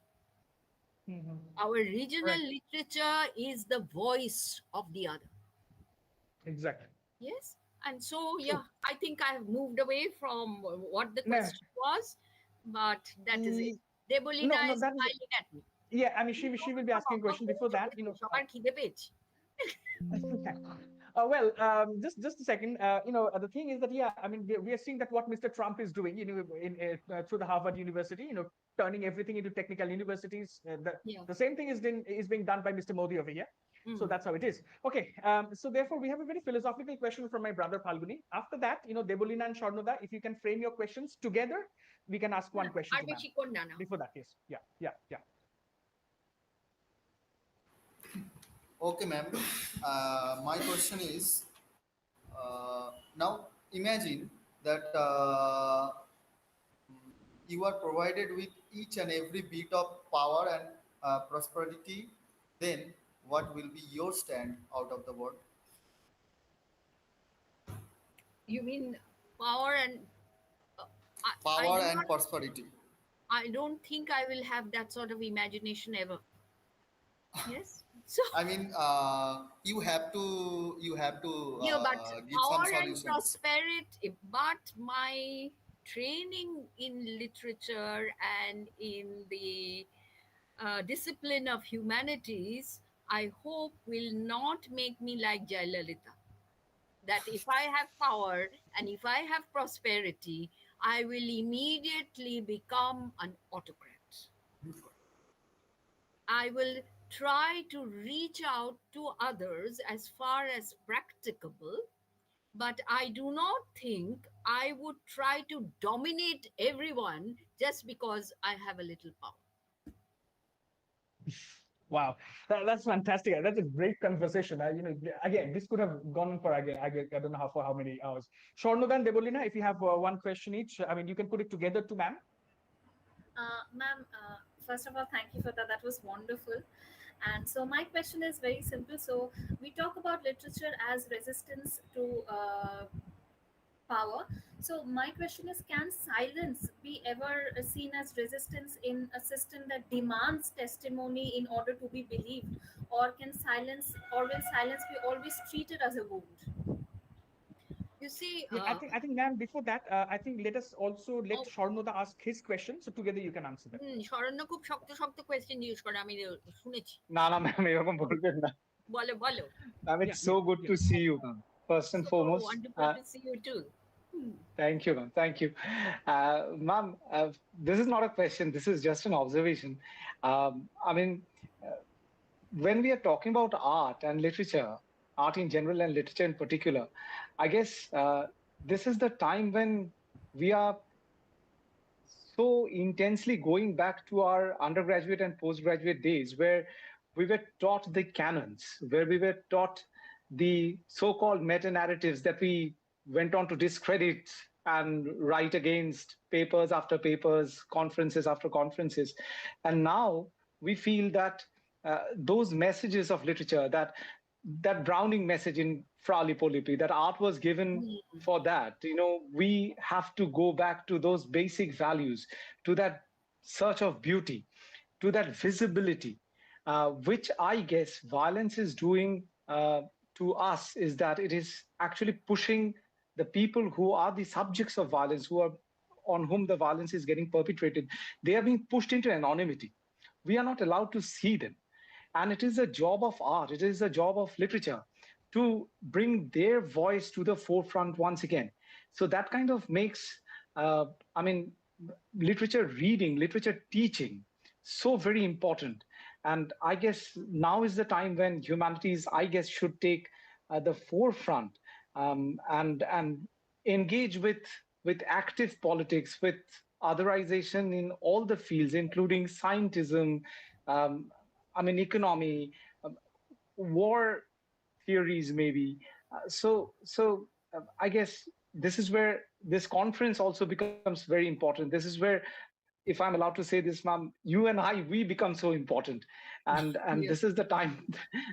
Mhm. Our regional Right. literature is the voice of the other. Exactly. Yes. And so, True. yeah, I think I have moved away from what the No, question was, but that is it. e- Debolina no, no, is that is, smiling at me. yeah. I mean, she will be asking a question before that. সবার খিদে পেয়েছে Well, just a second. The thing is that, yeah, I mean, we are seeing that what Mr. Trump is doing, through the Harvard University, turning everything into technical universities. Yeah. The same thing is being done by Mr. Modi over here. So Mm. that's how it is. Okay. So therefore, we have a very philosophical question from my brother Falguni. After that, Debolina and Sharnoda, if you can frame your questions together, we can ask one question R to ma'am. বেশিক্ষণ না নাও Before that, yes, yeah, yeah, yeah. Okay, ma'am. My question is now imagine that you are provided with each and every bit of power and prosperity, then what will be your stand out of the world? you mean power and uh, I Power do and not prosperity. I don't think I will have that sort of imagination ever. Yes. So I mean, you have to yeah, but give some power and solutions. prosperity, but my training in literature and in the discipline of humanities, I hope will not make me like Jayalalitha. That if I have power and if I have prosperity, I will immediately become an autocrat. I will try to reach out to others as far as practicable, but I do not think I would try to dominate everyone just because I have a little power. Wow, that's fantastic. That's a great conversation. Again, this could have gone for again. I don't know how for how many hours. Shornudan, Debolina, if you have one question each, I mean, you can put it together to ma'am. Ma'am, first of all, thank you for that. That was wonderful. And so, my question is very simple. So, we talk about literature as resistance to power. So, my question is, can silence be ever seen as resistance in a system that demands testimony in order to be believed? Or will silence be always treated as a wound? You see, Yeah, I think, ma'am. Before that, I think let us also let oh, Shornuda ask his question, so together you can answer them. শরণ্য খুব শক্ত শক্ত question জিজ্ঞেস করে আমি শুনেছি না না ma'am এরকম বলবেন না বলো বলো ma'am Yeah, it's so yeah, good yeah. To see you ma'am first so and foremost wonderful to see you too. Thank you ma'am thank you ma'am this is not a question, this is just an observation. I mean, uh, when we are talking about art and literature, art in general and literature in particular, I guess this is the time when we are so intensely going back to our undergraduate and postgraduate days where we were taught the canons, where we were taught the so-called meta-narratives that we went on to discredit and write against papers after papers, conferences after conferences. And now we feel that those messages of literature, that Browning message in Fra Lippo, that art was given for that. We have to go back to those basic values, to that search of beauty, to that visibility, which I guess violence is doing to us, is that it is actually pushing the people who are the subjects of violence, who are on whom the violence is getting perpetrated. They are being pushed into anonymity. We are not allowed to see them. And it is a job of art, it is a job of literature to bring their voice to the forefront once again. So that kind of makes, I mean, literature reading, literature teaching so very important. And I guess now is the time when humanities, I guess, should take the forefront, and engage with active politics, with otherization in all the fields, including scientism, um, I mean, economy, war theories, maybe. I guess this is where this conference also becomes very important. This is where, if I'm allowed to say this, ma'am, you and I, we become so important, and Yeah. this is the time,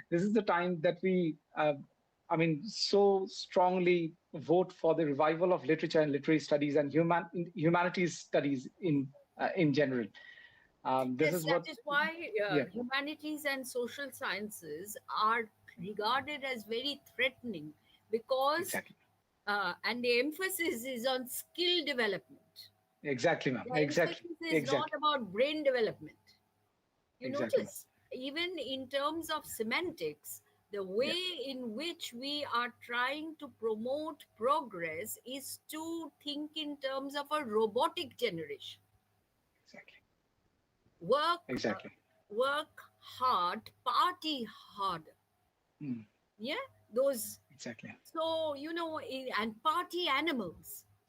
this is the time that we, I mean, so strongly vote for the revival of literature and literary studies and humanities studies in general. This Yes, is that what, is why yeah. humanities and social sciences are regarded as very threatening because, Exactly. and the emphasis is on skill development. Exactly, ma'am. The Exactly. emphasis is not Exactly. about brain development. You Exactly, ma'am. notice, even in terms of semantics, the Yeah. way in which we are trying to promote progress is to think in terms of a robotic generation. Exactly. Work, Exactly. work hard, party harder. Mm, Yeah, those. exactly. So and party animals.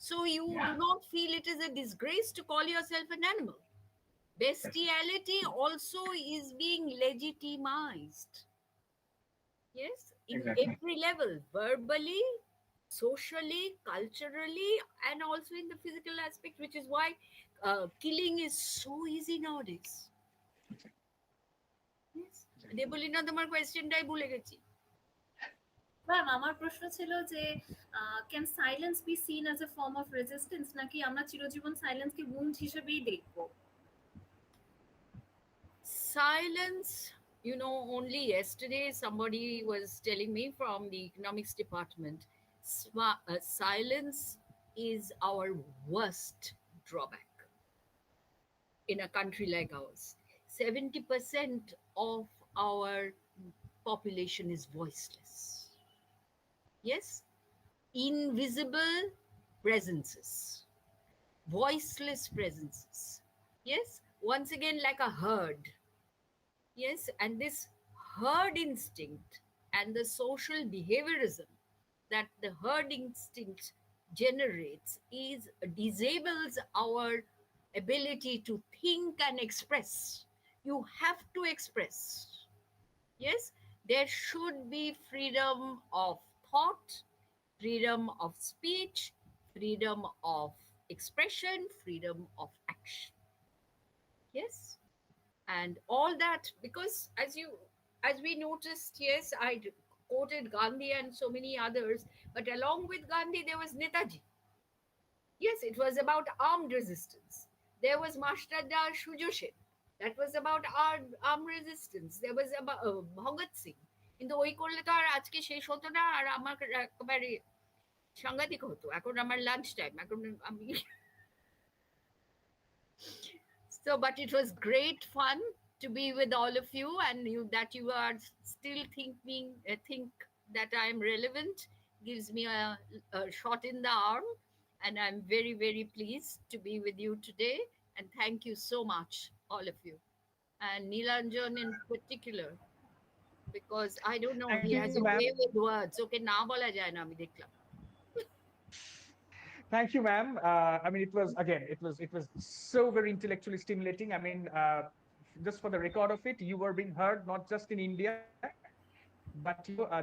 So you Yeah. do not feel it is a disgrace to call yourself an animal. Definitely. Bestiality also is being legitimized. Yes, in Exactly. every level, verbally, socially, culturally, and also in the physical aspect, which is why killing is so easy nowadays. Exactly. Yes, Exactly. Deblina তোমার কোয়েশ্চেনটাই ভুলে গেছি. Ma'am আমার প্রশ্ন ছিল যে can silence be seen as a form of resistance নাকি আমরা চিরজীবন সাইলেন্সকে wound হিসেবেই দেখবো? Silence, only yesterday somebody was telling me from the economics department, silence is our worst drawback in a country like ours. 70% of our population is voiceless. Yes? Invisible presences, voiceless presences. Yes? Once again, like a herd. Yes, and this herd instinct and the social behaviorism that the herd instinct generates is disables our ability to think and express. You have to express. Yes, there should be freedom of thought, freedom of speech, freedom of expression, freedom of action. Yes, and all that, because as we noticed, yes, quoted Gandhi and so many others, but along with Gandhi there was Netaji. Yes, it was about armed resistance. There was Mashtadda Shujoshin, that was about armed resistance. There was about Bhagat Singh. কিন্তু ওই করলে তো আর আজকে শেষ হতো না, আর আমার একেবারে সাংঘাতিক হতো। এখন আমার লাঞ্চ টাইম, এখন আমি So, but it was great fun to be with all of you, and that you are still think that I am relevant gives me a shot in the arm, and I'm very very pleased to be with you today. And thank you so much, all of you, and Nilanjan in particular, because I don't know, Thank he you, has a ma'am. way with words. Okay, না বলা যায় না আমি দেখলাম. Thank you, ma'am. I mean, it was again, it was so very intellectually stimulating. I mean, just for the record of it, you were being heard not just in India, but